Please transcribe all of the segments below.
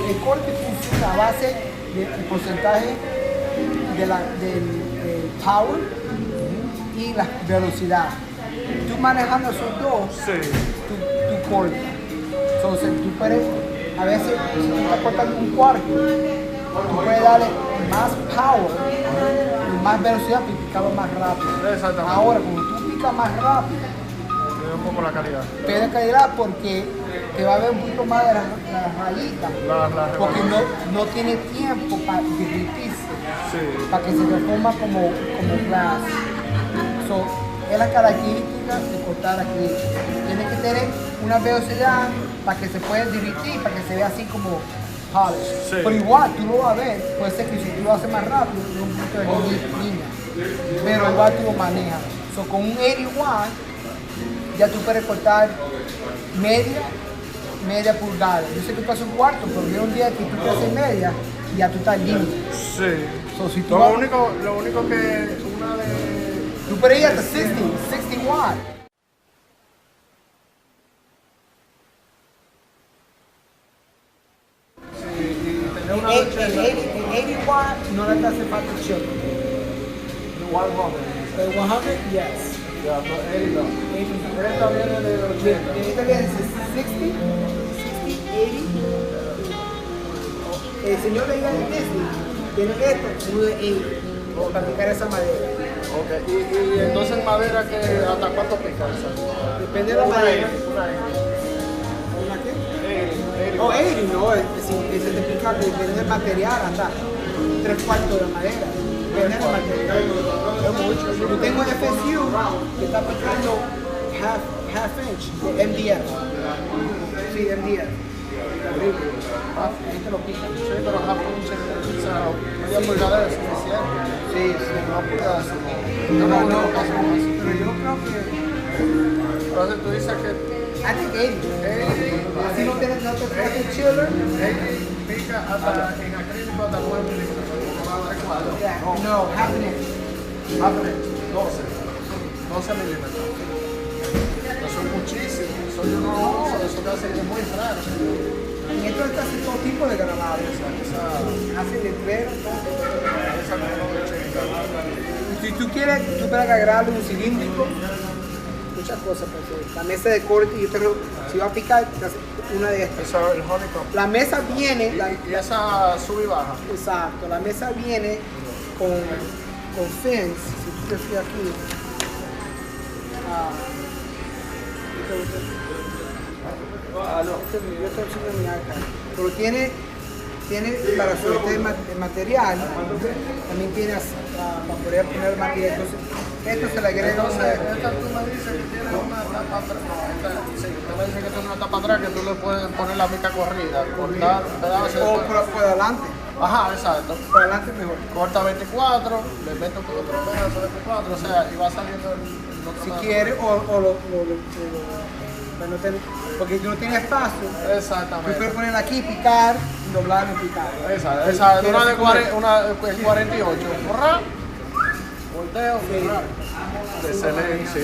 El corte funciona a base del porcentaje del power y la velocidad. Tú manejando esos dos, tú cortas. Entonces tú puedes, a veces, si tú estás cortando un cuarto, tú puedes darle más power y más velocidad y picarlo más rápido. Exactamente. Ahora, cuando tú picas más rápido, pierde un poco la calidad. Pierde calidad porque te va a ver un poquito más de las rayitas. Porque no tiene tiempo para derretirse. Para que se reforma como glass. So, es la característica de cortar aquí. Tiene que tener una velocidad para que se pueda derretir, para que se vea así como polish. Pero igual tú lo vas a ver, puede ser que si tú lo haces más rápido, tiene un punto de línea. Pero igual tú lo manejas. So, con un 81 ya tú puedes cortar media pulgada. Yo sé que tú haces un cuarto, pero viene un día que tú te haces media y ya tú estás limpio. Sí. So, si tú lo único que una de... Tú puedes ir hasta 60 watts. Sí, y tener una el 80 watts no le hace falta el chip. El 100, yes. Ya, no, 80 no. Esta viene de 80. Esta viene de 60, 80. El señor de Disney tiene esto, uno de 80, para picar esa madera. Ok, y entonces madera ¿hasta cuánto pica esa? Depende de la madera. ¿Una qué? 80, no, si se te pica, depende del material, anda. 3/4 de la madera. Depende del material. Es mucho. Yo tengo el FSU que está picando half inch, MDF. Sí, MDF. Horrible. Este lo pica. Sí, pero half inch, o sea, media pulgada es suficiente. Sí, No pulgadas. no, pero yo creo que... Entonces tú dices que... I think 80. Así no te hace el chiller. 80 pica hasta en acrílico hasta 9 milímetros. No, half an inch. Half an inch, 12 milímetros. Eso es muchísimo. Eso yo no uso, eso casi es muy raro. Y esto está haciendo todo tipo de grabado. Hace letrero, Esa no es si tú quieres, tú puedes agregarle un cilíndrico, muchas cosas. Pues, la mesa de corte, si va a picar, una de estas. Eso es el honeycomb. La mesa viene... Y esa sube y baja. Exacto, la mesa viene con fins. Si tú te fijas aquí. Yo estoy haciendo mi iPad. Pero tiene para sujetar el material, también tiene para poder poner el material. Entonces, esto se le agrega. Entonces, esta tú me dices que tiene una tapa atrás. No, sí, usted me dice que tiene una tapa atrás que tú le puedes poner la mica corrida, cortar pedazos. O por adelante. Ajá, exacto. Por adelante mejor. Corta 24, le meto otro pedazo de 24, o sea, y va saliendo el si quieres, porque tú no tienes espacio. Exactamente. Tú puedes poner aquí, picar, doblar y picar. Esa una de 48. Borra, volteo, borra. Excelente, sí.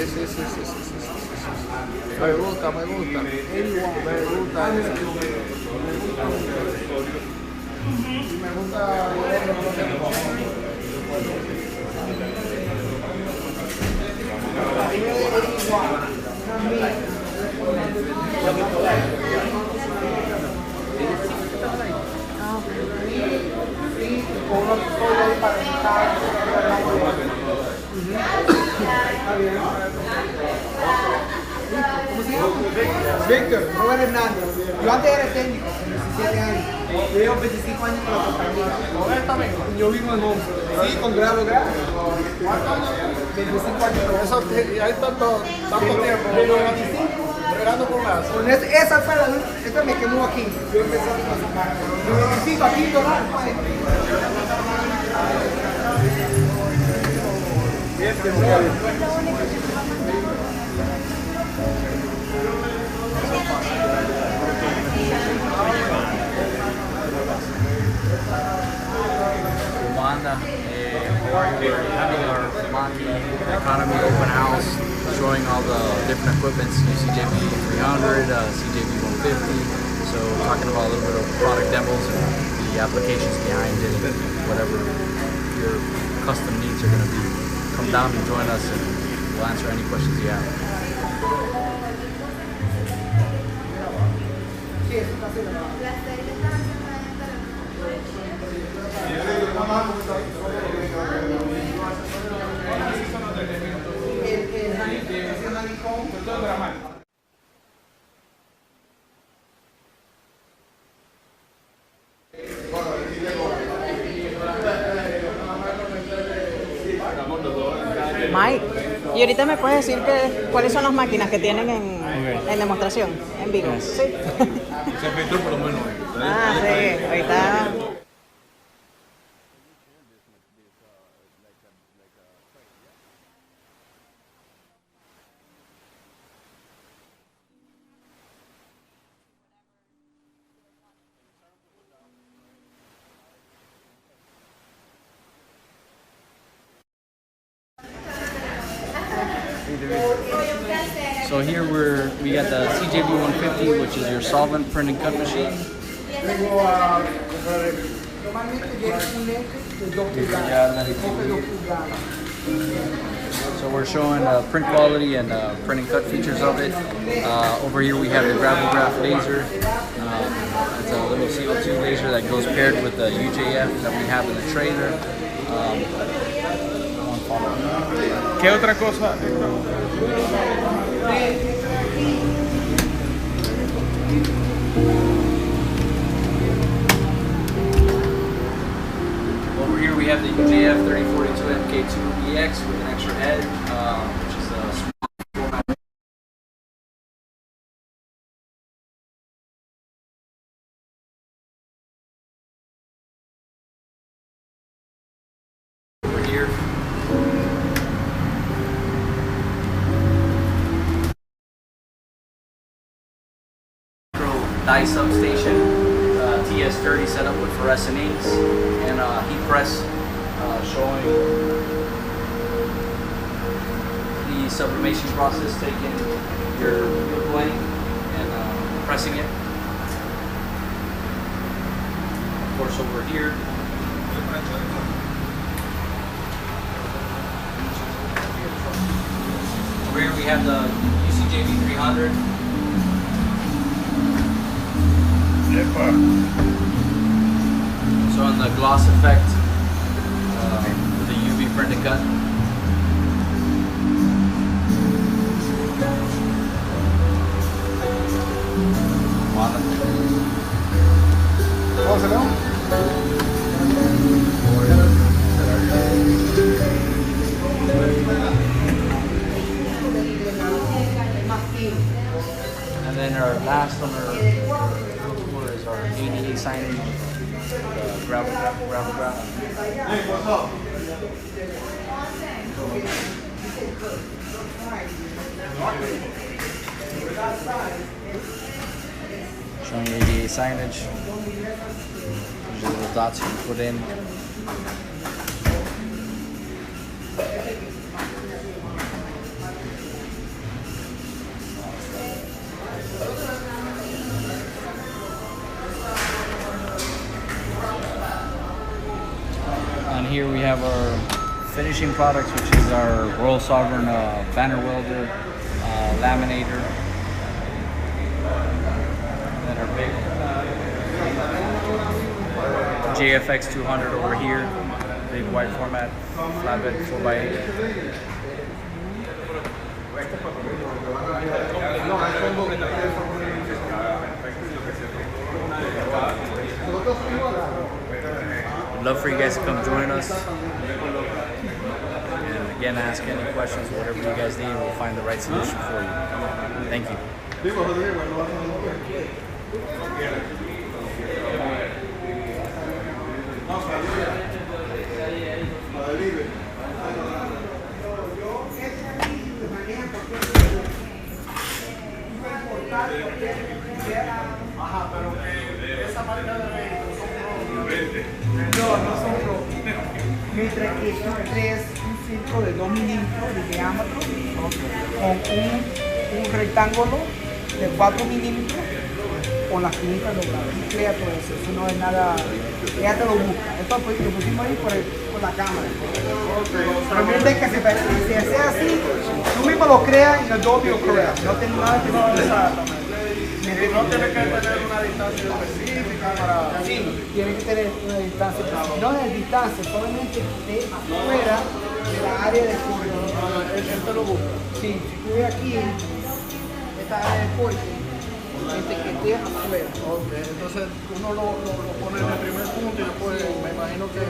Me gusta. Víctor, Robert Hernández. Yo antes era técnico, 17 años. Yo llevo 25 años con la compañía. Yo vivo en Homestead. Sí, con grado. 25 años. Eso, y hay tanto tiempo. Bregando con las. Esa fue esta me quemó aquí. Yo empecé a sacar. Yo necesito aquí donar. Wanda, we're having our Mimaki economy open house, showing all the different equipments, CJB 300, CJB 150. So So talking about a little bit of product demos and the applications behind it, whatever your custom needs are going to be. Come down and join us and we'll answer any questions you have. Mike, y ahorita me puedes decir cuáles son las máquinas que tienen en demostración, en vivo. Sí. Ah, sí, ahorita. So here we got the CJB 150, which is your solvent print and cut machine. So we're showing print quality and print and cut features of it. Over here we have the gravel graph laser. It's a little CO2 laser that goes paired with the UJF that we have in the trailer. ¿Qué otra cosa? Over here we have the UJF 3042 MK2 EX with an extra head, which is a small format. Over here. Die substation, TS30 setup with fluorescent inks, and heat press showing the sublimation process, taking your blade and pressing it. Of course, over here. Over here we have the UCJV 300. So on the gloss effect with the UV print and cut. And then our last on our is our ADA signage, gravel graph. Showing ADA signage. There's the little dots you can put in. And here we have our finishing products, which is our Royal Sovereign banner welder, laminator, and our big JFX 200 over here, big wide format flatbed 4x8. I'd love for you guys to come join us. And again, ask any questions, whatever you guys need, we'll find the right solution for you. Thank you. Mientras que estos tres, un circo de 2 milímetros de diámetro con un rectángulo de 4 milímetros con las finitas dobladas. Y crea todo eso, eso no es nada, ella te lo busca. Esto pues, lo pusimos ahí por la cámara. Pero miren que si sea así, tú mismo lo creas y el Adobe lo crea. No tiene nada que ver. Y no tiene que tener una distancia específica para... Sí, tiene que tener una distancia, no es distancia, solamente de afuera de la área de corte. Él te lo busca. Sí, si tú ves aquí, esta área de corte, que esté afuera. Ok, entonces uno lo pone en el primer punto y después me imagino que...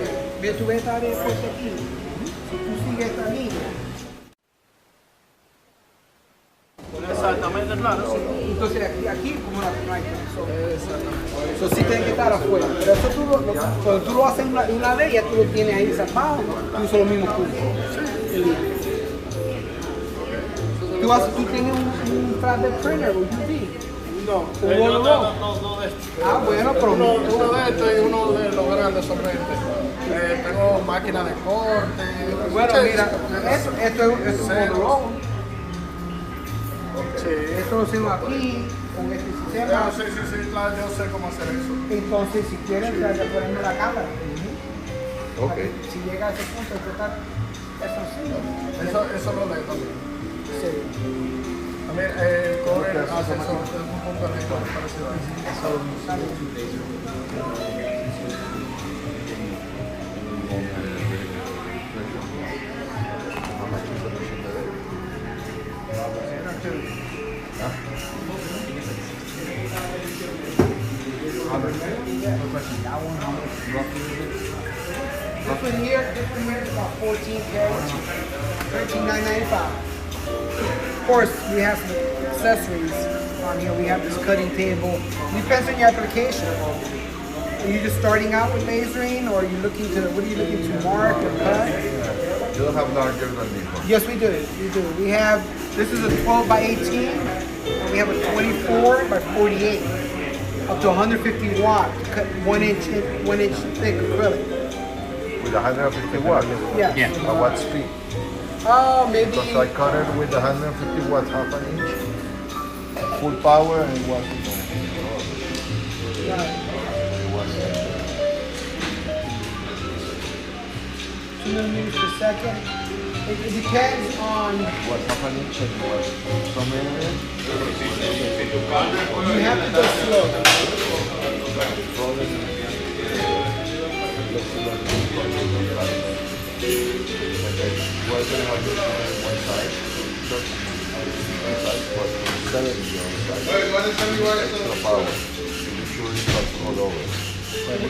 Ve, tú ves esta área de corte aquí, si tú sigues esta línea. Exactamente, claro. Sí. Entonces aquí como no hay eso sí tiene que estar afuera. Pero eso cuando tú lo haces una vez, ya tú lo tienes ahí zapado, tú usas los mismos puntos. Tú tienes un flatbed printer o UV. No, no de esto. Ah, bueno, pero Uno de estos y uno de los grandes solamente. Tengo máquina de corte. bueno, mira, esto es un monologo. Sí. Esto lo hacemos aquí, con este sistema. Sí, claro, yo sé cómo hacer eso. Entonces, si quieres, ya le ponemos la cámara. Ok. Si llega a ese punto, eso sí. Eso lo leo también. Sí. También corre hace eso, es un punto arriba, parecido a eso. This one here is about 14K, 13,995. Of course, we have some accessories on here. We have this cutting table. Depends on your application. Are you just starting out with lasering, or are you looking to, what are you looking to mark or cut? You don't have larger than this one. Yes, we do. We do. We have, this is a 12 by 18, and we have a 24 by 48, up to 150 watt to cut 1 inch thick acrylic. With 150 watts. Yeah. At what speed? Maybe. Because I cut it with 150 watts, half an inch. Full power and it was, it was 2 millimeters per second. It depends on. was half an inch and it was some area. You have to go slow.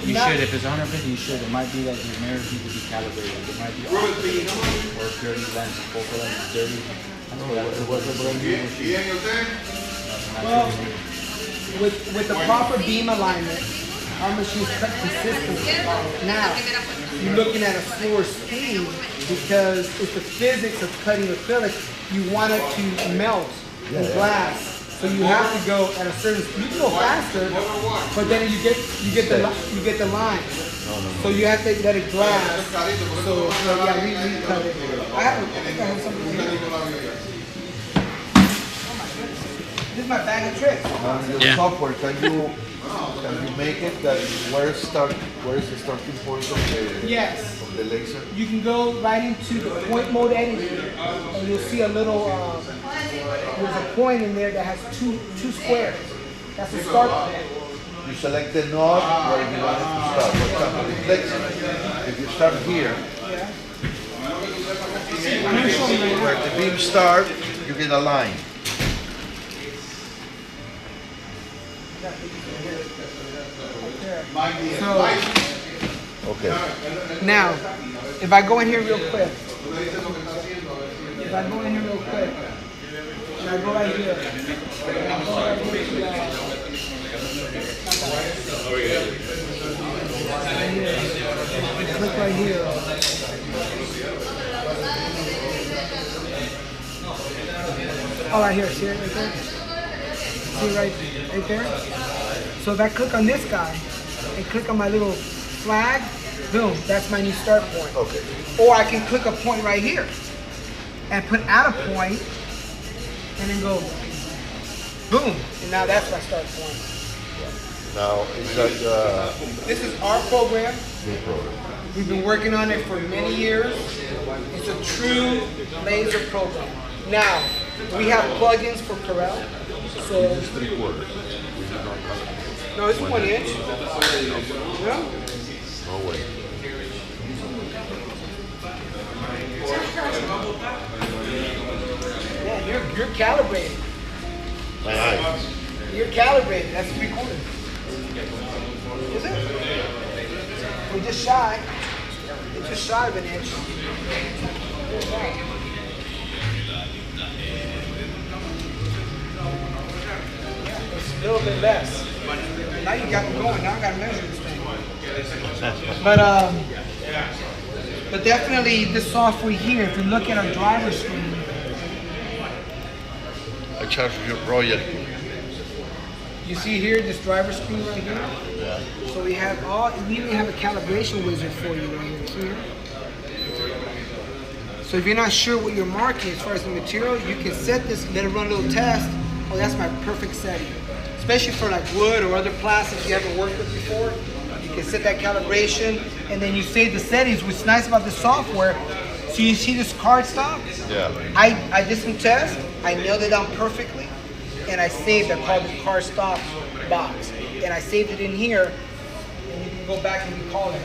You should, if it's 150, you should. It might be that your mirrors need to be calibrated. It might be off or dirty lens, focal lens is dirty. That's what It was a brand new machine. Well, with the proper beam alignment, our machines cut consistently. Now, you're looking at a slower speed because it's the physics of cutting acrylic. You want it to melt in glass. So you have to go at a certain speed. You can go faster, but then you get the line. So you have to let it glass. So yeah, we cut it. I think I have something here. This is my bag of tricks. Your software, can you make it that where is the starting point of the Yes. of the laser? You can go right into the point mode editing, and you'll see a little. There's a point in there that has two squares. That's the start point. You select the node where you want it to start. For example, in laser, if you start here, where the beam starts, you get a line. So Okay. now, if I go in here real quick, and I go right here, click right here. Oh, right here, see it right there? See right there? So if I click on this guy and click on my little flag, boom, that's my new start point. Okay. Or I can click a point right here and put out a point and then go boom, and now that's my start point. Now, is that This is our program. your program? We've been working on it for many years. It's a true laser program. Now, we have plugins for Corel. So, This is 3/4. This is not color. no, it's 1 inch. Yeah. No way. Yeah, you're calibrated. My eyes. You're calibrated. That's 3/4. Is it? We're just shy. It's just shy of an inch. It's a little bit less. Now you got me going. Now I got to measure this thing. But definitely this software here, if you look at our driver screen, I charge you royalty. you see here this driver screen right here. Yeah. So we even have a calibration wizard for you right here. See here? So if you're not sure what you're marking as far as the material, you can set this, let it run a little test. Oh, that's my perfect setting. Especially for like wood or other plastics you haven't worked with before. You can set that calibration and then you save the settings. What's nice about this software, so you see this card stop? Yeah. I did some tests, I nailed it down perfectly, and I saved, I called it card stop box. And I saved it in here, and you can go back and recall it.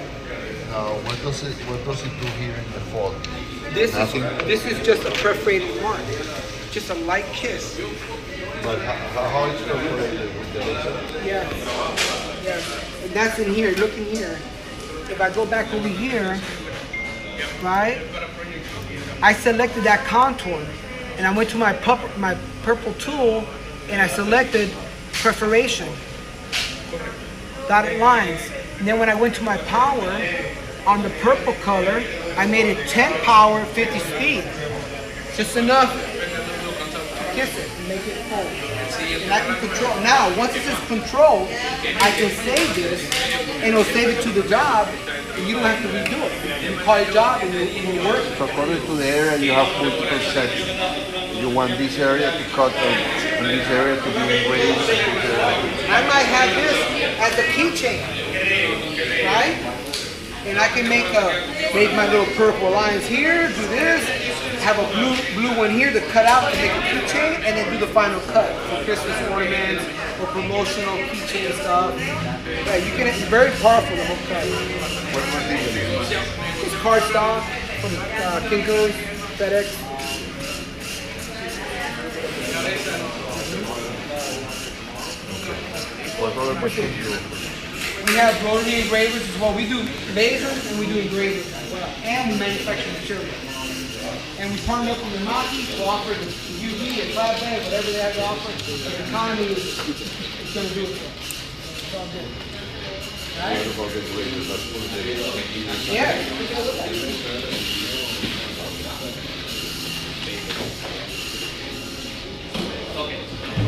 Now, what does it do here in the fall? This is just a perforated mark, just a light kiss. But how it's perforated with the laser? Yeah. And that's in here, look in here. If I go back over here, right? I selected that contour, and I went to my purple tool, and I selected perforation, dotted lines. And then when I went to my power, on the purple color, I made it 10 power, 50 speed. Just enough to kiss it and make it full. And I can control. Now, once this is controlled, I can save this, and it'll save it to the job, and you don't have to redo it. You call it job, and it'll work. So according to the area, you have multiple sets. You want this area to cut and this area to be engraved. I might have this as a keychain, right? And I can make my little purple lines here, do this, have a blue one here to cut out to make a keychain, and then do the final cut for Christmas ornaments or promotional keychain stuff. Yeah, you can. It's very powerful, the whole cut. What material is this? It's cardstock from Kinko's, FedEx. What other machines do? We have rotary engravers as well. We do lasers and we do engravers as well. And we manufacture material. And we partner up with Mimaki to offer the UV, the flat bed, whatever they have to offer. The economy is going to do it for us. It's all good. Right? What about the engravers? That's for the Yeah, we can look at it.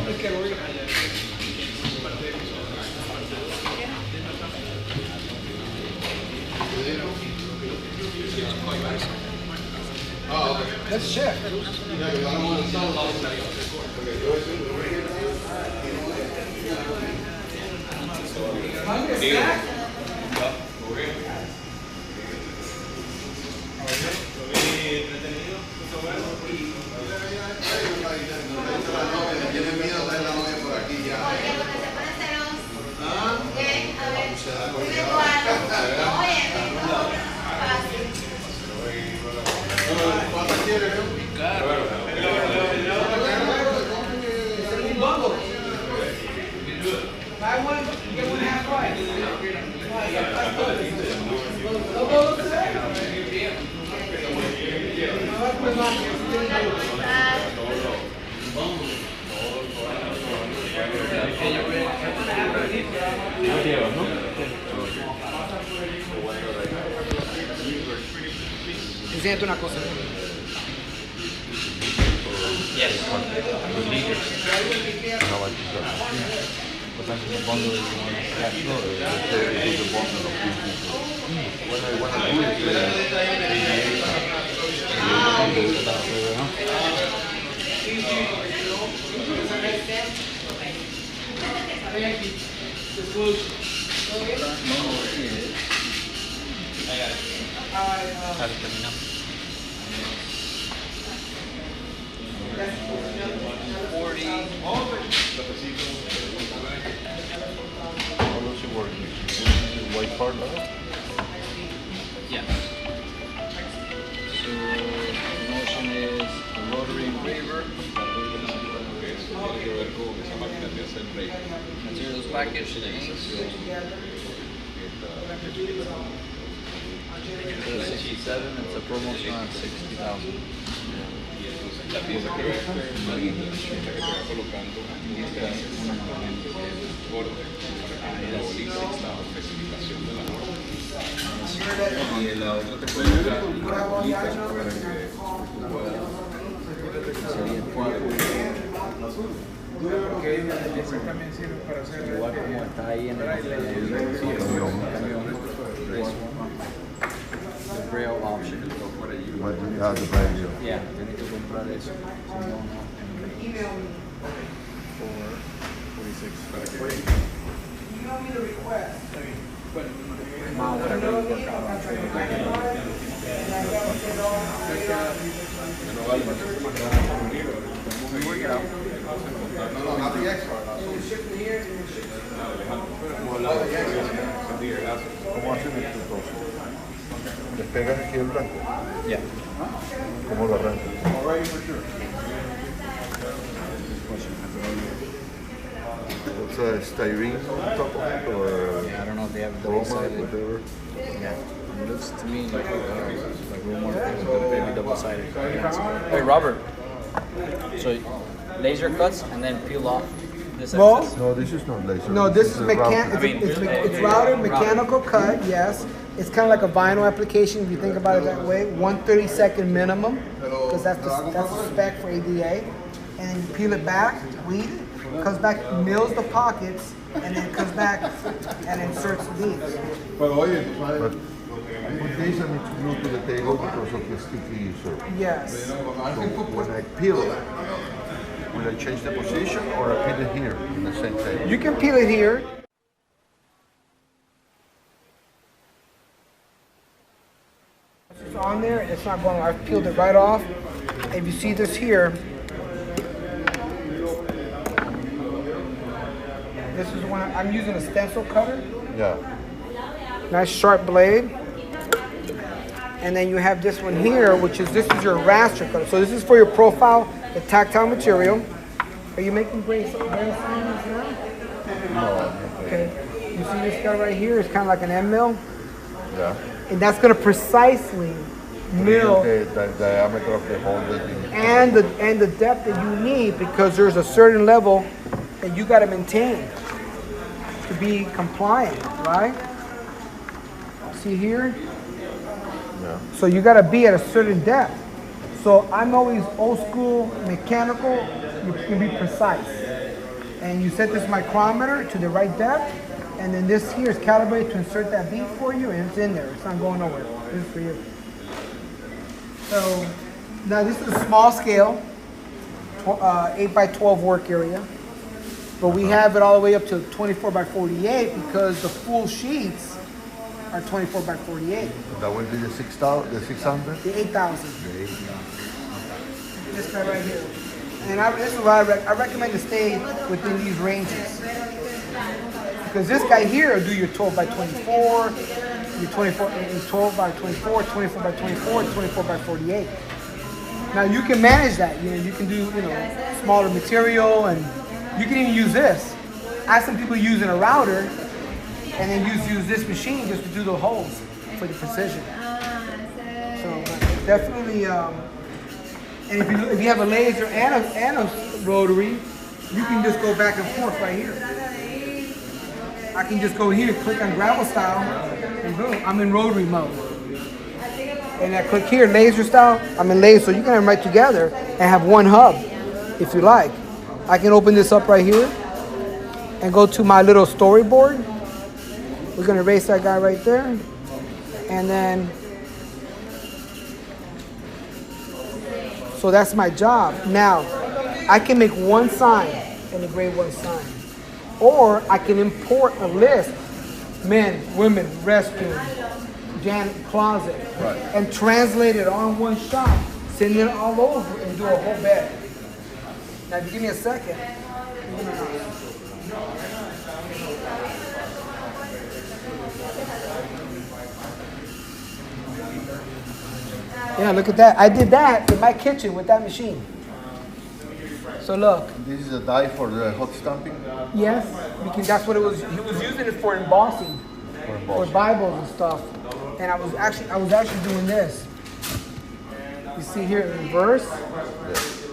Okay, we're going to... Let's check. Buy one, get one half price. Enséñate una cosa. How much is that? Depends on the bundle that you want to have. No, they do the bundle of these. When I want to do it, How does it work? The white part now? Yeah. So the motion is a rotary engraver. Materials package, the inks. 67, it's a promotion on 60,000. Igual como está ahí en el the braille option. What do you have the value? Yeah, tenés que comprar eso. Si no, no. 446. Más whatever you work out on. We work it out. ¿Cómo hacen estos dos? ¿Les pegan aquí el blanco? Yeah. ¿Cómo lo arrancan? It's a styrene on top of it, or Yeah, I don't know if they have Roma, double-sided. whatever. Yeah, it looks to me like real more maybe double-sided. Hey, Robert. So laser cuts and then peel off this Well, excess. No, this is not laser. No, this is a router. it's routed, mechanical cut, yes. It's kind of like a vinyl application if you think about it that way. 1/32 minimum, because that's the spec for ADA. And then you peel it back, weed it, comes back, mills the pockets, and then comes back and inserts these. But with this I need to glue to the table because of the sticky surface. Yes. So when I peel it, will I change the position or I peel it here in the same table? You can peel it here. It's on there, it's not going, I've peeled it right off. If you see this here, this is one, I'm using a stencil cutter. Yeah. Nice sharp blade. And then you have this one here, which is, this is your raster cutter. So this is for your profile, the tactile material. Are you making braille assignments now? No. Okay. You see this guy right here? It's kind of like an end mill. Yeah. And that's going to precisely mill The diameter of the hole that you and the depth that you need, because there's a certain level that you got to maintain to be compliant, right? See here? Yeah. So you got to be at a certain depth. So I'm always old school mechanical. You can be precise, and you set this micrometer to the right depth, and then this here is calibrated to insert that bead for you, and it's in there. It's not going nowhere. This is for you. So now this is a small scale, 8 by 12 work area, but we have it all the way up to 24 by 48 because the full sheets are 24 by 48. That will be the 6,000, the 600? The 8,000. The 8,000. This guy right here. And this is what I recommend to stay within these ranges. Because this guy here will do your 12 by 24, your 24, and 12 by 24, 24 by 24, 24 by 48. Now you can manage that. You can do smaller material, and you can even use this. I have some people using a router, and then use this machine just to do the holes for the precision. So definitely. And if you have a laser and a rotary, you can just go back and forth right here. I can just go here, click on gravel style, and boom, I'm in rotary mode. And I click here, laser style, I'm in laser. So you can have them right together and have one hub, if you like. I can open this up right here and go to my little storyboard. We're gonna erase that guy right there. And then, so that's my job. Now, I can make one sign and engrave one sign. Or I can import a list, men, women, restroom, janitor, closet, and translate it all in one shot, send it all over and do a whole bed. Now if you give me a second. Yeah, look at that. I did that in my kitchen with that machine. So look. This is a die for the hot stamping? Yes, because that's what it was. He was using it for embossing, for Bibles and stuff. And I was actually doing this. You see here in reverse,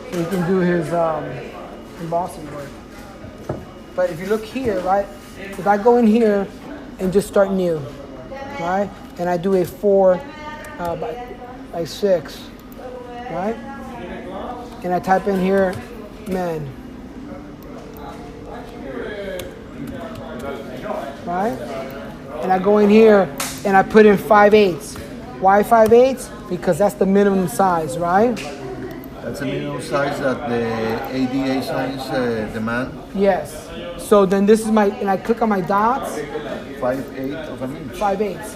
he can do his embossing work. But if you look here, right, if I go in here and just start new, right, and I do a 4 by 6, right, and I type in here, men, right, and I go in here and I put in 5/8. Why 5/8? Because that's the minimum size, right? That's the minimum size that the ADA signs demand? Yes. So then this is my, and I click on my dots. 5/8 of an inch. 5/8.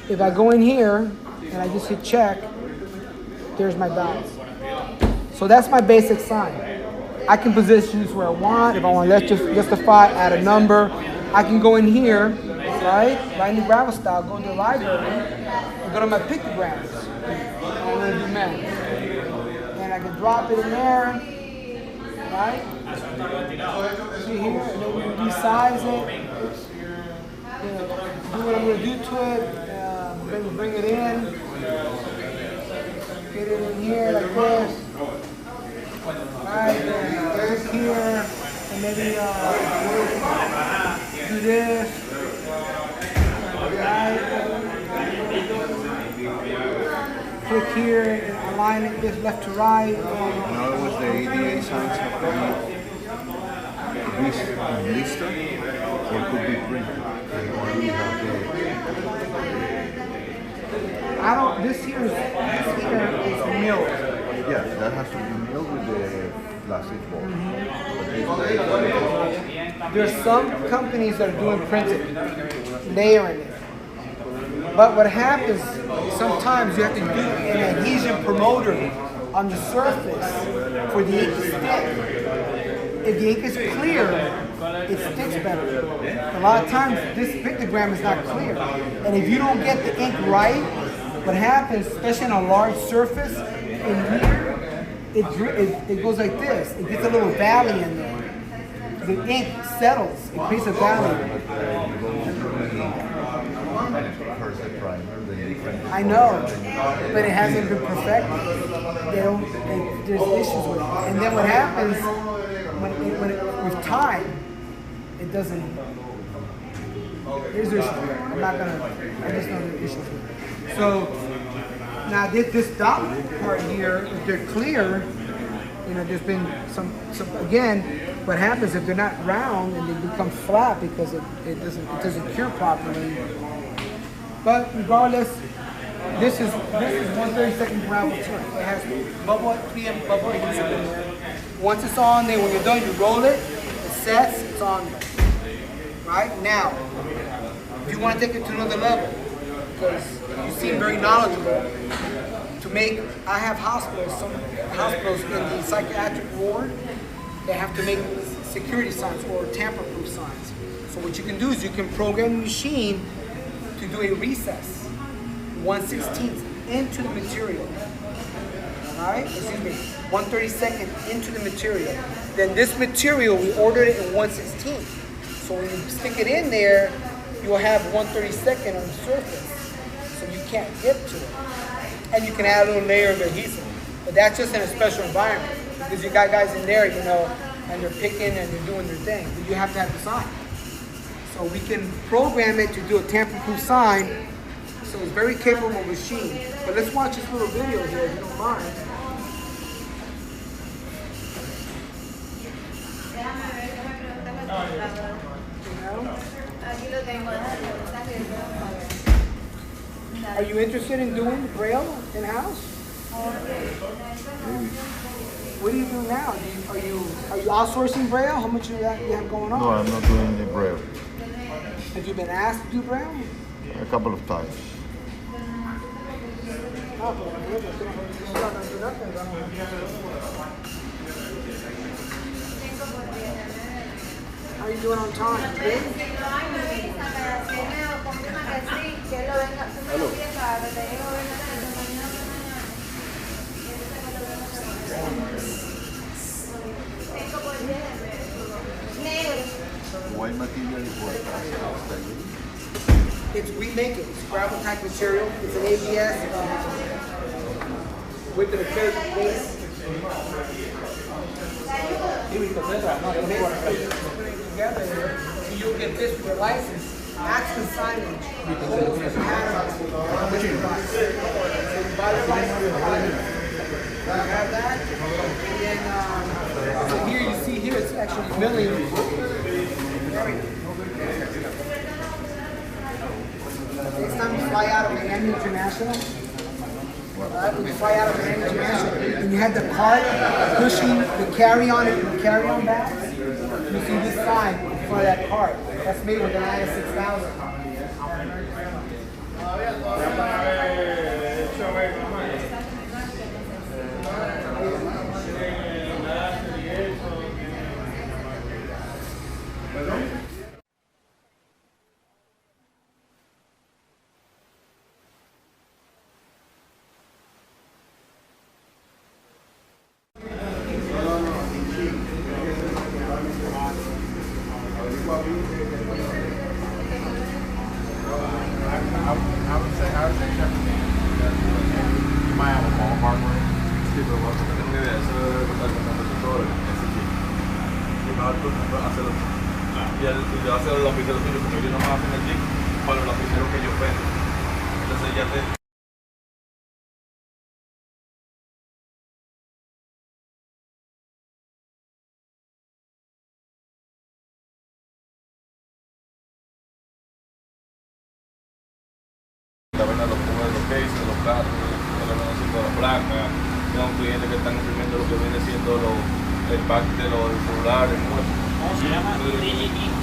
If I go in here and I just hit check, there's my dots. So that's my basic sign. I can position this where I want. If I want to justify, add a number. I can go in here, right in the gravel style, go to the library, and go to my pictograms. And I'm going to do men. And I can drop it in there, right? See here, and then we can resize it. Do what I'm going to do to it. Bring it in. Get it in here like this. Right, just here, and maybe do this. Right. Click here and align it this left to right. In other words, the ADA signs have to be blister or could be printed. This here is milled. Yeah, that has to be milled with the plastic ball. There's some companies that are doing printed, layering it. But what happens, sometimes you have to do an adhesion promoter on the surface for the ink to stick. If the ink is clear, it sticks better. A lot of times, this pictogram is not clear. And if you don't get the ink right, what happens, especially on a large surface, in here, it goes like this. It gets a little valley in there. The ink settles. It creates a valley. I know, but it hasn't been perfected. There's issues with it. And then what happens, with time, it doesn't. There's issues with it. I just know there's issues with it. So, now this dot part here, if they're clear, there's been some again, what happens if they're not round and they become flat because it doesn't cure properly. But regardless, this is 1/32 gravel tint. It has bubble 3M bubble adhesive in there. Once it's on there, when you're done, you roll it, it sets, it's on there. Right? Now, if you want to take it to another level, because you seem very knowledgeable, I have some hospitals in the psychiatric ward, they have to make security signs or tamper-proof signs. So what you can do is you can program the machine to do a recess, 1/16 into the material. Alright, 1/32 into the material. Then this material, we ordered it in 1/16. So when you stick it in there, you'll have 1/32 on the surface. So you can't get to it. And you can add a little layer of adhesive. But that's just in a special environment. Because you got guys in there, and they're picking and they're doing their thing. But you have to have the sign. So we can program it to do a tamper-proof sign. So it's a very capable machine. But let's watch this little video here, if you don't mind. Are you interested in doing Braille in-house? Maybe. What do you do now? Are you outsourcing Braille? How much you have going on? No, I'm not doing any Braille. Have you been asked to do Braille? A couple of times. How are you doing on time? Good? What material is what? It's remaking. It's gravel type material. It's an ABS with the material base. Together, so you'll get this with your license. That's the signage. You have that, and then so here you see here it's actually milling. Next time you fly out of Miami International, when you fly out of Miami International, and you have the cart pushing the carry-on bags, you see this sign for that cart. That's made with an IS 6000. La vaina los pongo en los cases, los platos, lo que van haciendo las placas. Tengo clientes que están imprimiendo lo que viene siendo el pack de los celulares. ¿Cómo se llama? Signage.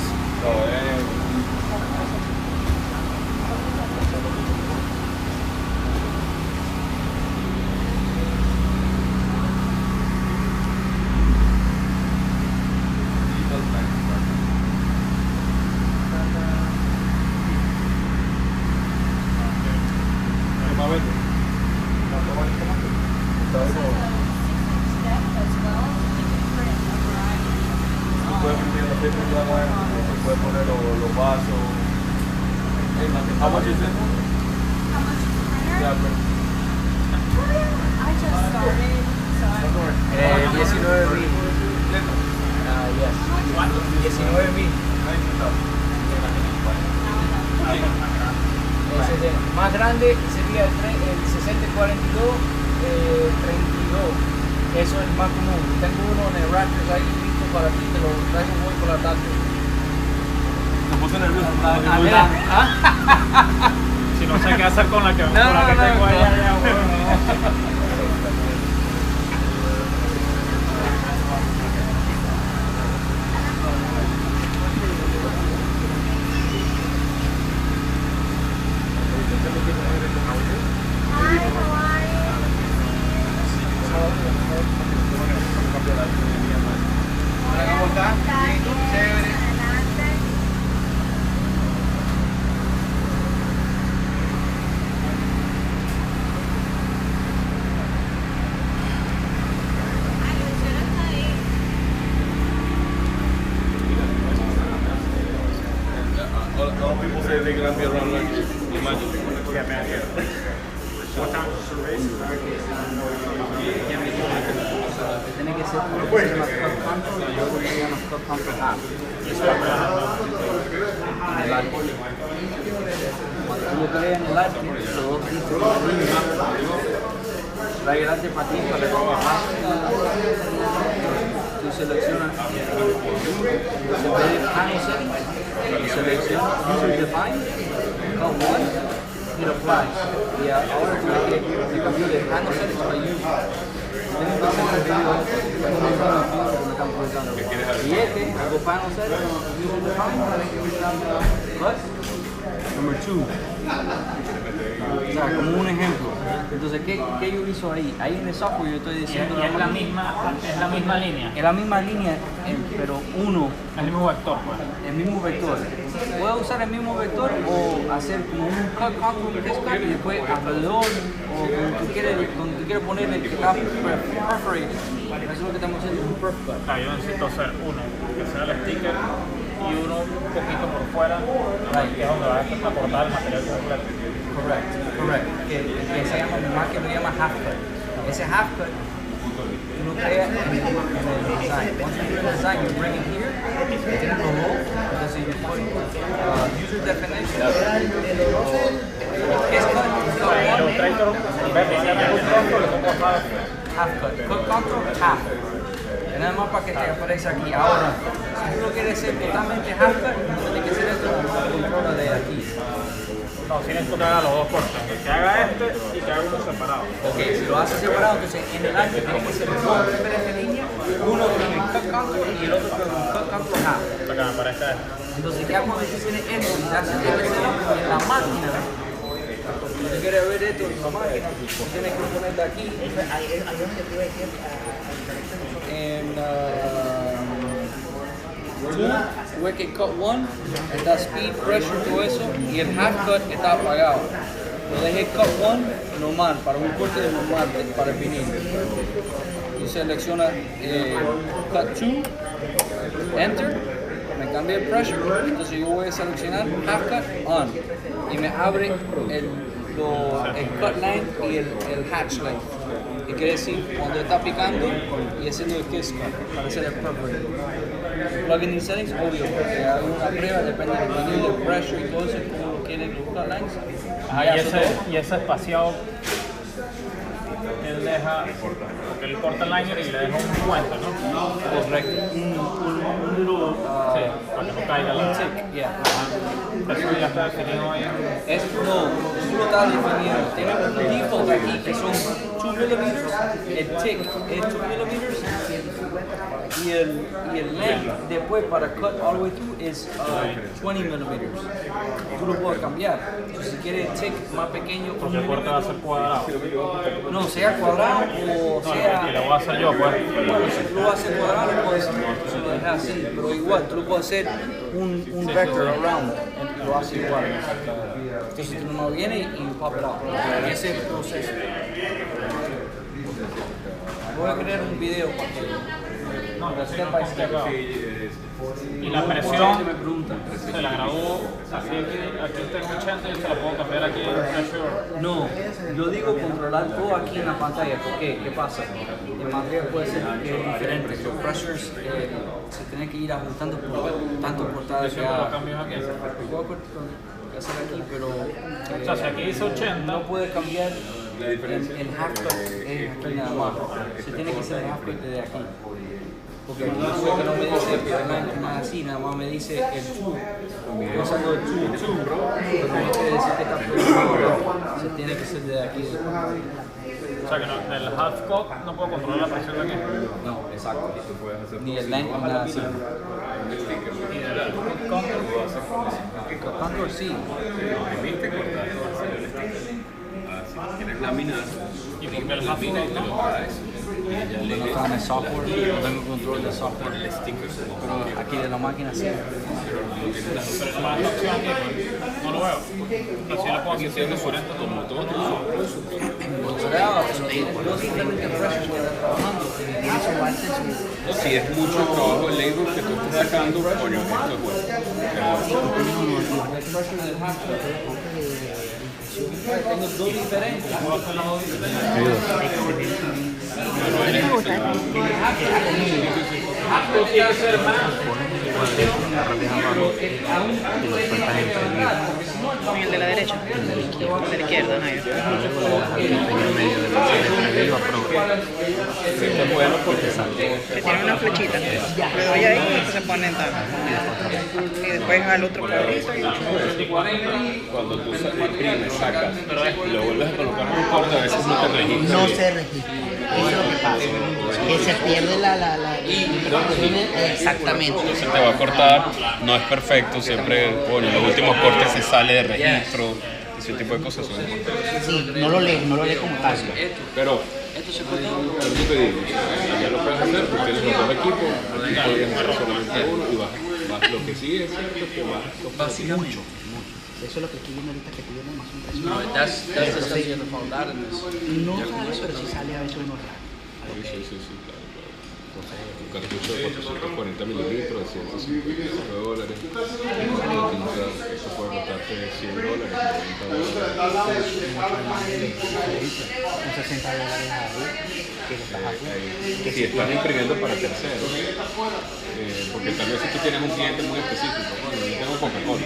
Puedes poner los vasos. How much is it? How much is the printer? Yeah, but I just started, so I'm 19,000. Yes. 19,000. Más grande sería el 6042, 32. Eso es más común. Tengo uno en el Raptors ahí listo para ti, te lo traigo hoy por la tarde. te puse nervioso. Si no sé qué hacer con la que, No, con la que no, tengo no. allá, Hi, how are ¿Cómo está? you? Chévere. All people say they can be around like Mimaki. Yeah, man, yeah. What time is the race? Tiene que ser por el canto, yo voy a los top cantos en el arte. Cuando tú lo creas en el arte, los dos dicen trae el arte para ti, para trabajar. Tú seleccionas en vez de panel settings, tú seleccionas user defined, code 1, hit apply. Y ahora tú le cambias de panel settings para user. Y este, the final set, number 2. O sea, como un ejemplo. Entonces, ¿qué yo hizo ahí? Ahí en el software yo estoy diciendo... Y es la misma línea. Es la misma línea, pero uno... El mismo vector, pues. El mismo vector. Puedo usar el mismo vector o hacer como un cut control cut y después alrededor o cuando tú quieres poner el que está perforated. Eso es lo que estamos haciendo, un perf cut. Yo necesito hacer uno que sea el sticker y uno un poquito por fuera, que es donde va a aportar el material completo. Correct. Que se llama Mimaki, lo llama half cut. Ese half cut uno crea en el design. Once you do the design, you bring it here, tiene los low, entonces you put user definition, case cut, half cut, cut control, half. Y nada más para que te aparezca aquí. Ahora, si tú lo quieres hacer totalmente half cut, tiene que ser esto control de aquí. No, tienes que hacer los dos cortes, que haga este y que haga uno separado. Ok, si lo haces separado, entonces en el año tiene que ser dos diferentes líneas, uno con el cut control y el otro con el cut control half. Para que me parezca esto. Entonces ya cuando tú tienes esto y haces en la máquina, si tú quieres ver esto en la máquina, tú tienes que ponerte aquí en Wicked Cut 1, está speed, pressure, todo eso, y el half cut está apagado. Lo dejé cut 1 normal, para un corte normal, para el vinil. Tú seleccionas cut 2, enter, me cambia el pressure, entonces yo voy a seleccionar half cut on, y me abre el cut length y el hatch length. Que quiere decir cuando está picando y haciendo el kiss cut para hacer el perfect. Plugin in settings, obvio, porque hago una prueba, depende del pressure y todo eso, como lo quieren los cut lengths. Y ese espaciado él deja, porque él corta el liner y le deja un puente, ¿no? Correcto. Sí, para que no caiga la Tick, yeah. Eso ya está definido ahí. Eso no, tú lo estás definiendo. Tiene un default aquí que son 2 millimeters, el tick es 2 millimeters y el length después para cut all the way through es 20 millimeters. Tú lo puedes cambiar. Entonces, si quieres tick más pequeño, Porque el corte va a ser cuadrado. no, sea cuadrado o sea... Que lo voy a hacer yo, pues. Bueno, si tú lo haces cuadrado, pues se lo dejas así, pero igual, tú lo puedes hacer un vector around, y lo haces igual. Entonces tú nomás vienes y pop it out. Ese es el proceso. Voy a crear un video para que... No, step by step. Y la presión se la grabó así aquí tengo 80 y se la puedo cambiar aquí en pressure. No, yo digo controlar todo aquí en la pantalla. ¿Por qué? ¿Qué pasa? El material puede ser diferente. Los pressures se tienen que ir ajustando por tanto portada que Los cambios aquí. puedo hacer aquí, pero O sea, si aquí dice 80, no puede cambiar el half cut aquí nada más. Se tiene que hacer el half cut desde aquí. Porque aquí no me dice nada así, nada más me dice el 2. Estoy usando el 2, pero no quiere decir que está programado. Se tiene que ser desde aquí. o sea que no, del half cut no puedo controlar la presión de aquí. No, exacto. Ni el length ni nada así. Y del cut Control sí. Tienes láminas y porque el half cut no. No está en el software, no tengo control del software. Pero aquí de la máquina sí. Pero la opción aquí, pues, no lo veo. Pero si la puedo hacer 140 como todo. Los diferentes pressures que están trabajando, Si es mucho trabajo el labor que tú estás sacando, coño, esto es bueno. el pressure del half tengo dos diferentes. Tiene que ser más. ¿Y el de la derecha? El de la izquierda, no hay. Que tiene una flechita. Le doy ahí y se pone en tal. Y después al otro cuadrito. Cuando tú imprimes, sacas y lo vuelves a colocar en un corte, a veces no te registra. No bien. se registra. Eso es lo que pasa. Que se pierde exactamente. Se te va a cortar, no es perfecto, siempre, bueno, en los últimos cortes se sale de registro, ese tipo de cosas son importantes. Sí, no lo lee como tal. Pero yo te digo, ya lo puedes hacer, tú tienes los dos equipos, aquí podrías hacer solamente uno y vas lo que sí es cierto que vas mucho. Eso es lo que estoy viendo ahorita, que estoy viendo más impresión. No, that's the stuff you have to fall down in this. No sale, pero sí sale a veces uno raro. Sí, claro. Un cartucho de 440 mililitros de $150. Eso puede costarte $100, $90. Un $60 que lo estás haciendo. Si estás imprimiendo para terceros, porque tal vez si tú tienes un cliente muy específico, bueno, yo tengo Coca-Cola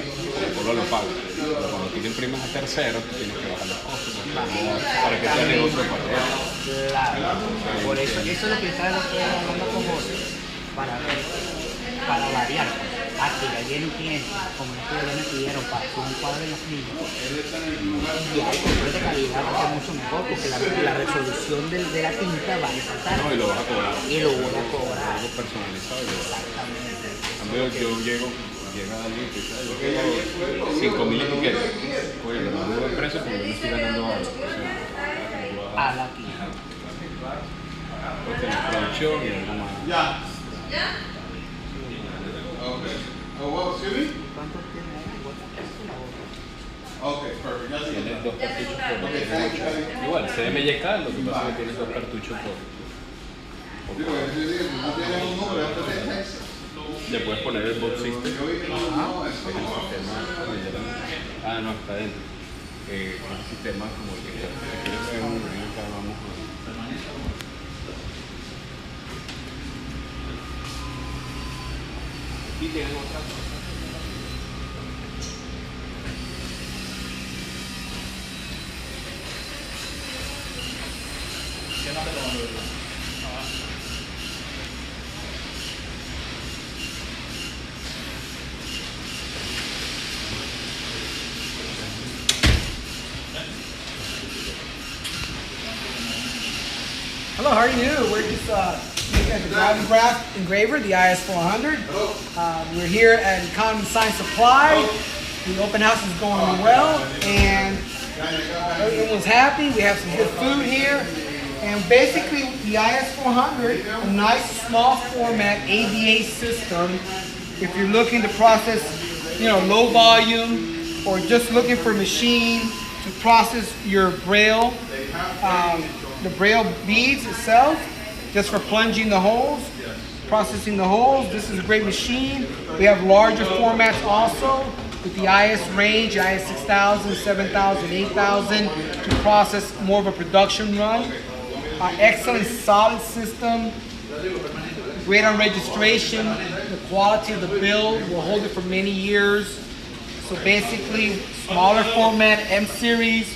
lo paga, pero cuando tú te imprimes a terceros, tú tienes que bajar los costos para que sea negocio para ellos. Claro, por eso es lo que estaba hablando con vos, para variar. Que ya viene un cliente, como nosotros ya me pidieron para hacer un cuadro en la clínica, y hay control de calidad va a ser mucho mejor, porque la resolución de la tinta va a resaltar. No, y lo vas a cobrar. Y lo voy a cobrar. Algo personalizado. Exactamente. Yo llega alguien que dice, yo quiero 5.000 etiquetas. Oye, le mando el precio porque yo me estoy ganando algo. A la tinta. Porque la producción y algo más. Ya. Okay. Oh, well, excuse me? Okay, perfect. Ya Tienes dos cartuchos por igual, CMYK, lo que pasa es que tienes dos cartuchos por. Le puedes poner el box system. No, está dentro. Un sistema como el que quieres ver acá, vamos a. Aquí tienen otra cosa. ¿Qué no te lo van a ver? Hello, how are you? We're just looking at the graph engraver, the IS400. We're here at Economy Science Supply. The open house is going well, and everyone's happy. We have some good food here. And basically, the IS400, a nice small format ADA system. If you're looking to process, low volume, or just looking for a machine to process your braille, the braille beads itself, just for plunging the holes, processing the holes. This is a great machine. We have larger formats also with the IS range, IS 6000, 7000, 8000 to process more of a production run. Excellent solid system, great on registration. The quality of the build will hold it for many years. So basically, smaller format, M series,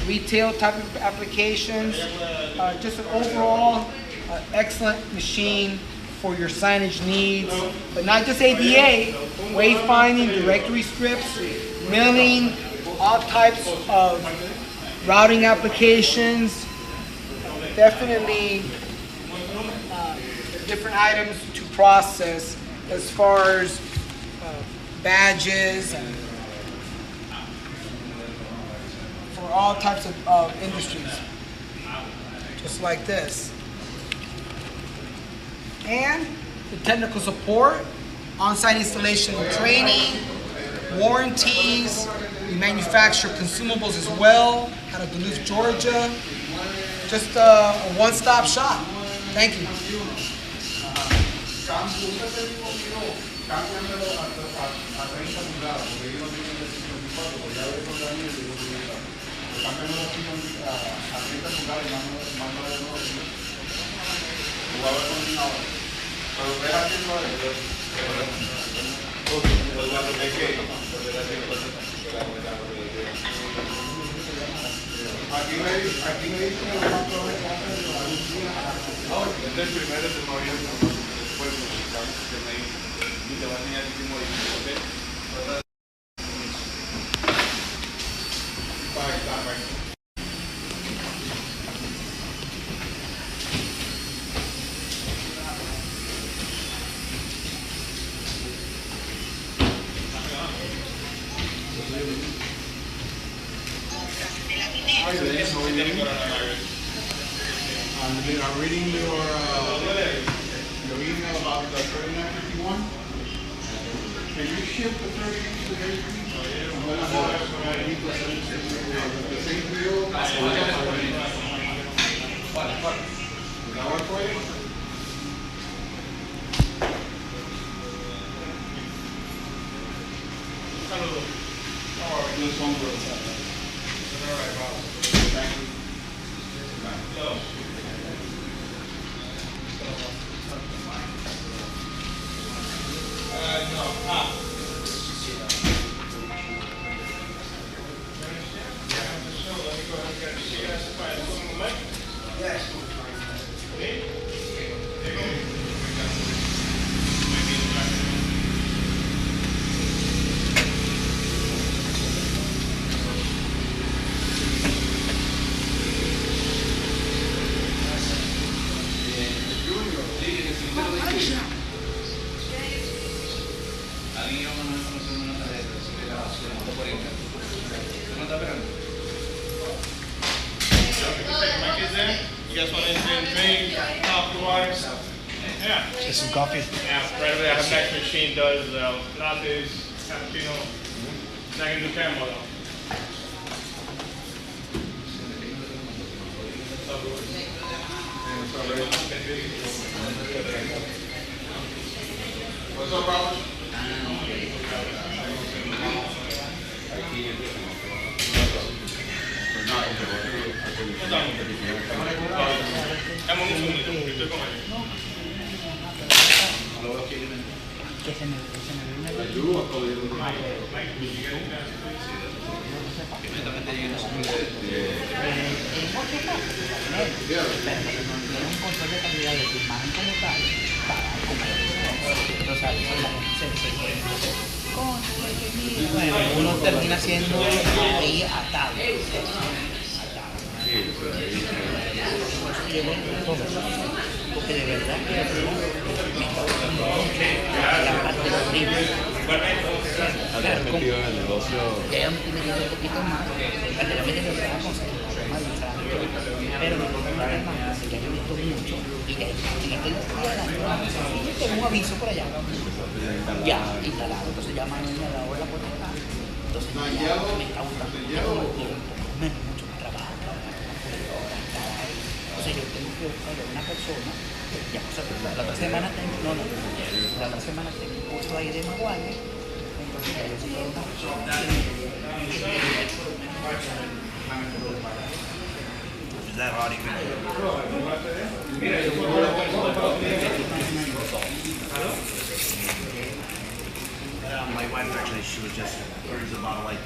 retail type of applications. Just an overall excellent machine for your signage needs, but not just ADA, wayfinding, directory strips, milling, all types of routing applications. Definitely different items to process as far as badges and for all types of industries, just like this. And the technical support, on-site installation and training, warranties. We manufacture consumables as well out of Duluth, Georgia. Just a one-stop shop. Thank you. I'm reading your email about the 3951. Can you ship the 30 to the bakery? The same deal? Does that work for you? You guys want anything drink, coffee, water? Yeah. Get some coffee. Yeah, right away. I have next machine does lattes, cappuccino. And I can do caramel though. What's up, Robert? Dame un segundito, porque estoy con él. Un control de calidad de tu imagen como tal para bueno, uno termina siendo ahí atado. Porque de verdad que me está gustando mucho la parte de arriba. Habías metido en el negocio. Ya he metido un poquito más. Prácticamente lo estaba consiguiendo más pero me preocupa más que yo he visto mucho y que tengo un aviso por allá. Ya instalado. Entonces llaman a la hora la puerta acá. Entonces ya me está gustando mucho más trabajo. Entonces yo tengo que buscar a una persona. Ya, o sea, la otra semana tengo, la otra semana tengo un curso ahí de maguaje. Entonces ya yo soy una persona. Is that already good? My wife actually, she was just worries about like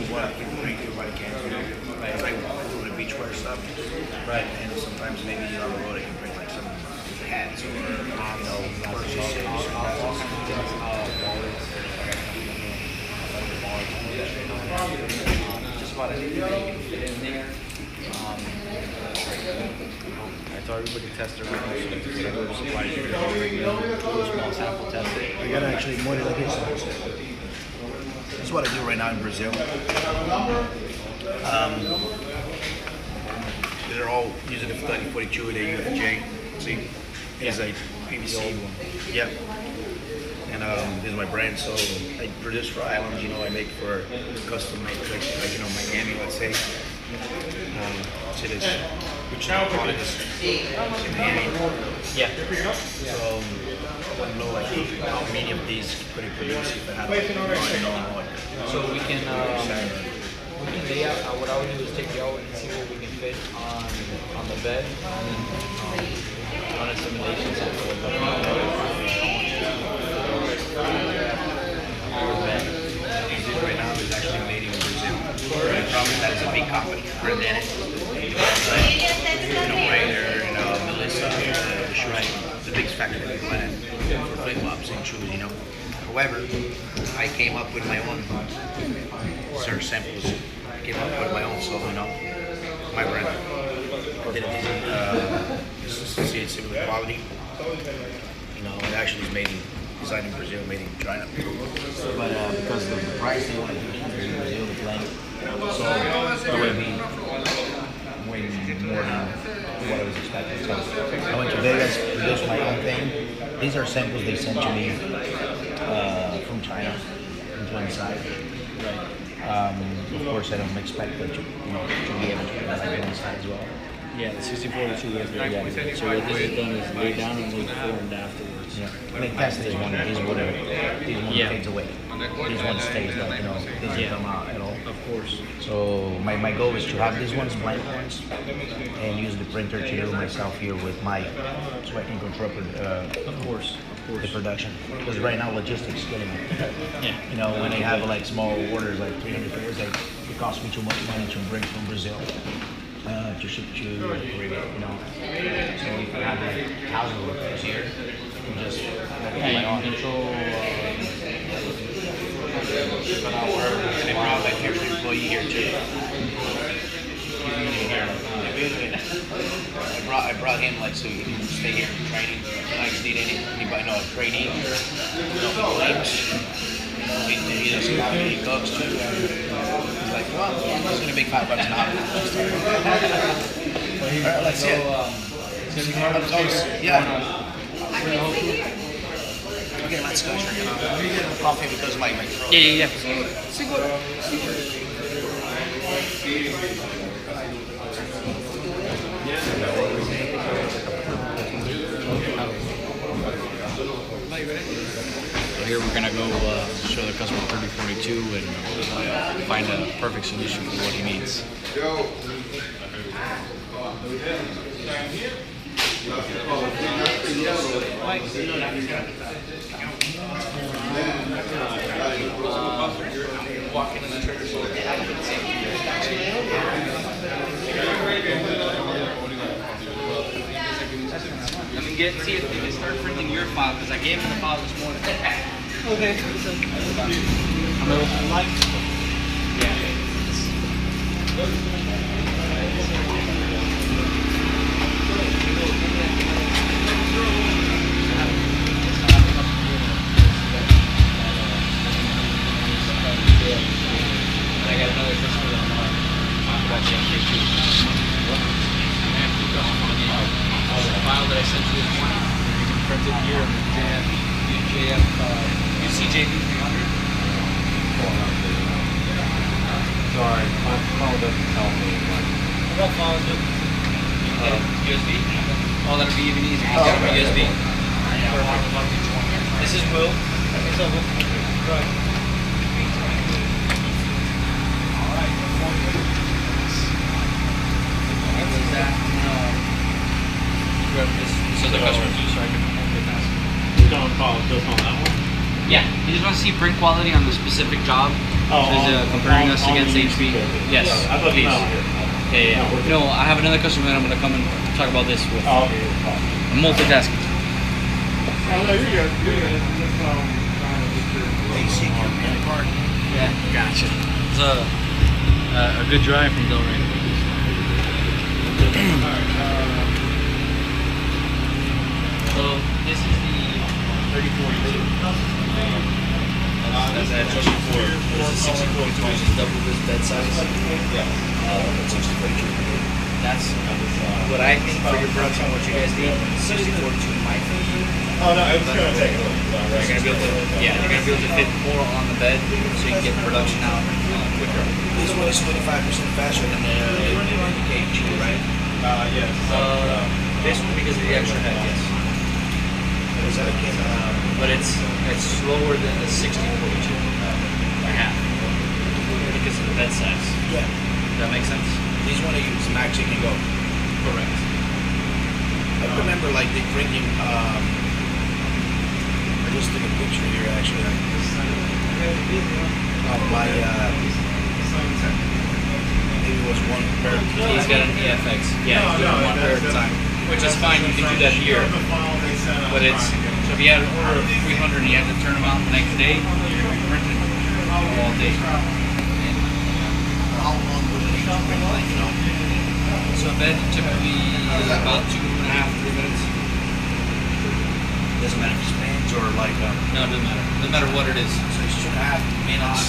what drink everybody can. It's like doing the beachwear stuff. Right. And sometimes maybe on the road I can bring like some hats or purses. Just about anything that you can fit in there. I told everybody test their weapons, so whatever supplies you're going to do a small sample test it. I got actually more like this. That's what I do right now in Brazil. They're all using the 3042 and the UFJ. See? It's a PVC one. Yep. And this is my brand, so I produce for islands, you know, I make for custom made, like you know, Miami, let's say. See this, which is product in Miami. Yeah. So I don't know like how many of these could I produce if I had like, So we can lay out, what I would do is take it out and see what we can fit on the bed and then run a simulation sample with our bed. Right now is actually made in Brazil. The problem is that it's a big company, Brandanic. Raider, Melissa, the biggest factory in the planet for flip-flops and shoes, you know. However, I came up with my own certain samples. I came up with my own stuff, you know, my brand. I did it see it's similar quality. You know, it actually is made designed in Brazil, made in China. But because of the price they want to do in Brazil, length. So it would be way more than what I was expecting. So I went to Vegas, produced my own thing. These are samples they sent to me from China, into inside. Right. Of course, I don't expect that to be able to do that like inside as well. Yeah, the 64 to 2 is very accurate. So what this is done is lay down and move formed afterwards. Yeah. They test this one. These one fades away. This one stays. These doesn't come out at all. Of course. So my goal is to have these ones blank ones and use the printer to do myself here with my so I can control of course. The production. Because right now logistics killing me. Yeah. You know, when I have like small orders like 300 pairs, like it costs me too much money to bring from Brazil. To ship to Korea, you know. So if I have like thousands of pairs here, you just control. And I brought my first employee here too. I brought him like so he can stay here for training. I just need anybody know a trainee. Claims. He does comedy, he cooks too. He's like, well, I'm just gonna make $5 an hour. Alright, let's see it. Okay, let's go. Coffee because of my throat. Yeah. Here we're gonna go show the customer 3042 and find a perfect solution for what he needs. Walking in the trigger. Let me see if they can start printing your file because I gave him the file this morning. Okay. I got another customer that I want to talk about the MK2. The file that I sent you this morning, you can print it here on the UJF UCJB 300. Sorry, my phone doesn't tell me. What file is it? USB? Oh, that'll be even easier. He's got it by USB. This is Will. It's over. Right. So the customer too, so I can pass. He's going to call this on that one? Yeah, you just want to see print quality on the specific job. Comparing us against HP. Yes, I thought please. Yeah. No, I have another customer that I'm going to come and talk about this with. Oh, okay. I'm multitasking. Oh, no, you're good. Yeah, gotcha. It's a good drive from Delray. So this is the 3042. That's at 24. This is 6042, which is double this bed size. Yeah. 6042. That's what I think for your production. What you guys need. 6042 might be. Oh no, it's gonna take a little bit. You're gonna be able to, you're gonna be able to fit more on the bed, so you can get production out quicker. This one is 25% faster than the MK2, right? Yes. This one because of the extra head, yes. But it's slower than the 6042 by half because of the bed size. Yeah. Does that make sense? These one I use Max you can go. Correct. I remember like they printing. I just took a picture here actually. Of my maybe it was one pair. He's got an EFX. Yeah, he's doing one pair at a time, which is fine. You can do that here. But it's so if you had an order of 300 and you have to turn them out the next day, you're printing all day. How long would it take to print, like, you know? So a bed typically is about 2.5 to 3 minutes. Doesn't matter if it's pans or like no, it doesn't matter. Doesn't matter what it is. So it's 2.5 minutes.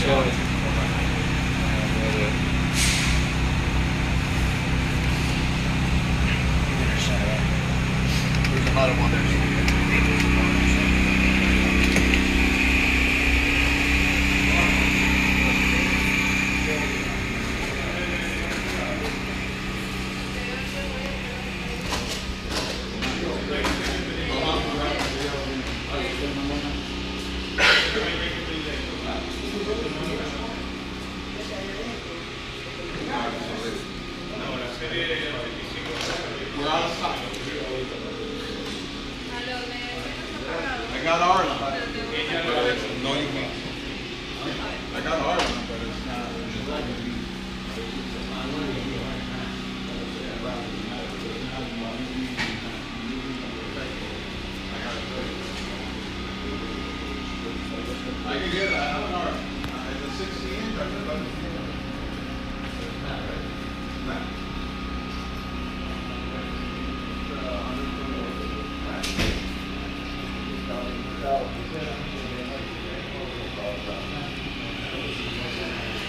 show it. There's a lot of others. I got Arlen. No, you can't. I got Arlen, but it's not. I can get it. I have an Arlen. It's a 60-inch. I can buy it.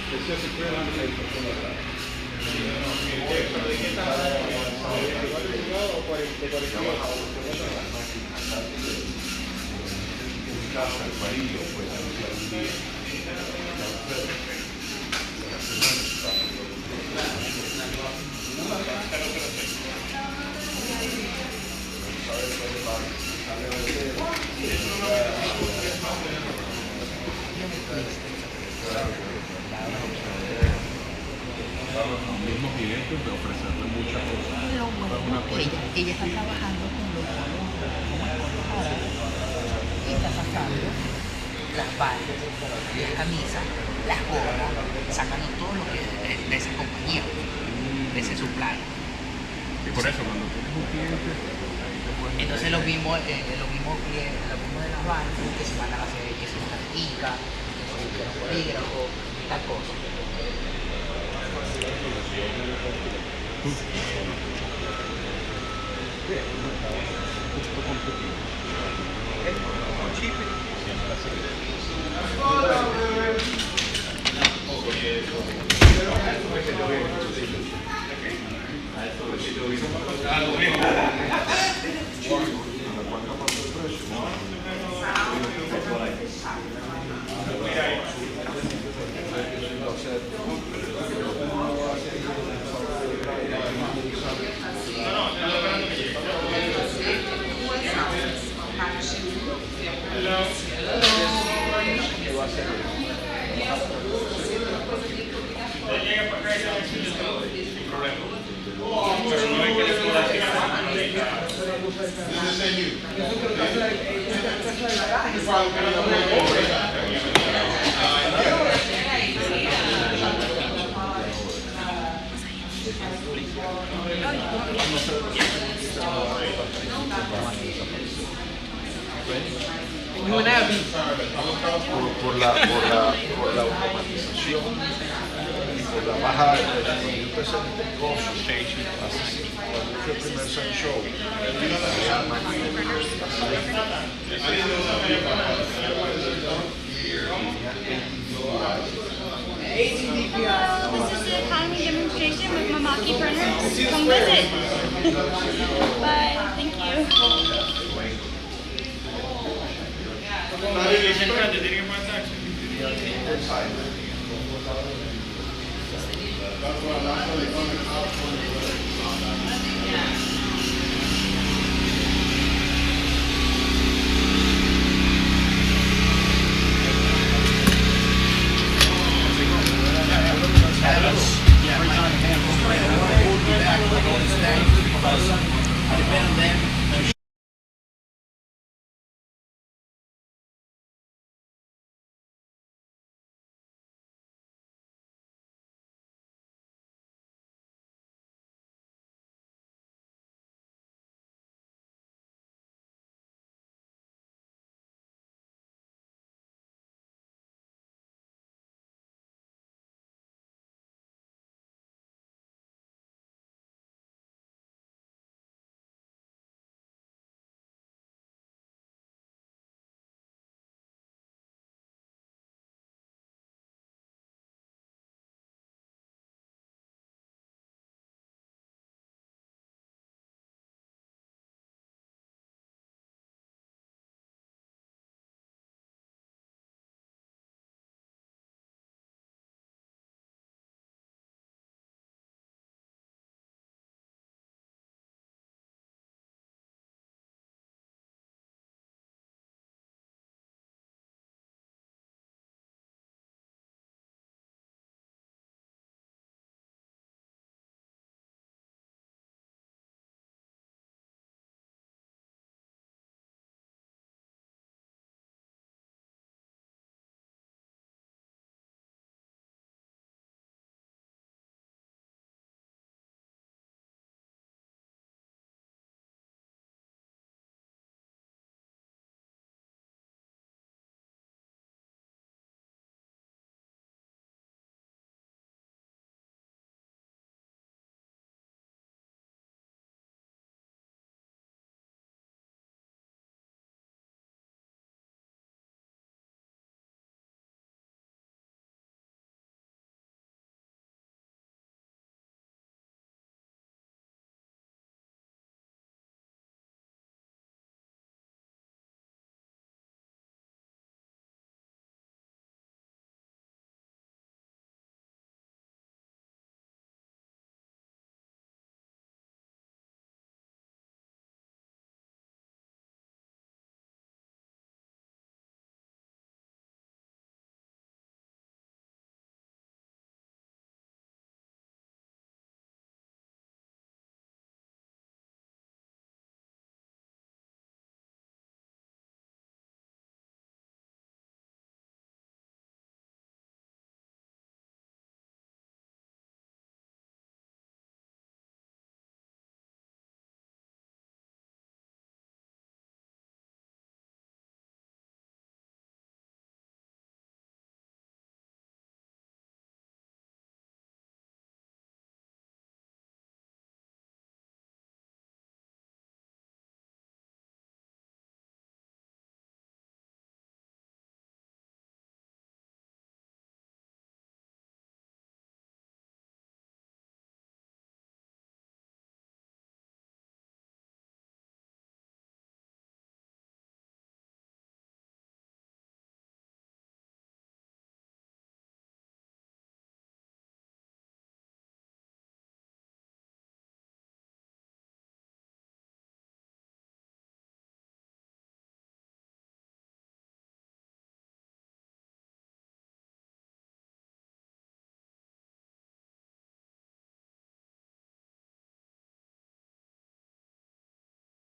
It's just a clear laminate for the Los mismos clientes de ofrecerle muchas cosas. Lo bueno, ella está trabajando con los colores, y está sacando las bandas, las camisas, las gorras, sacando todo lo que es de esa compañía, de ese supply. Y por eso cuando tienes un cliente, entonces lo mismo de las bandas que se van a hacer, que se practica, que se los polígrafos, tal cosa. Por la automatización y por la baja de cuando yo empecé en este negocio, cuando fue el primer Sun Show, había máquinas This is the economy demonstration with Mimaki printers. Come visit. Bye. Thank you. Yeah.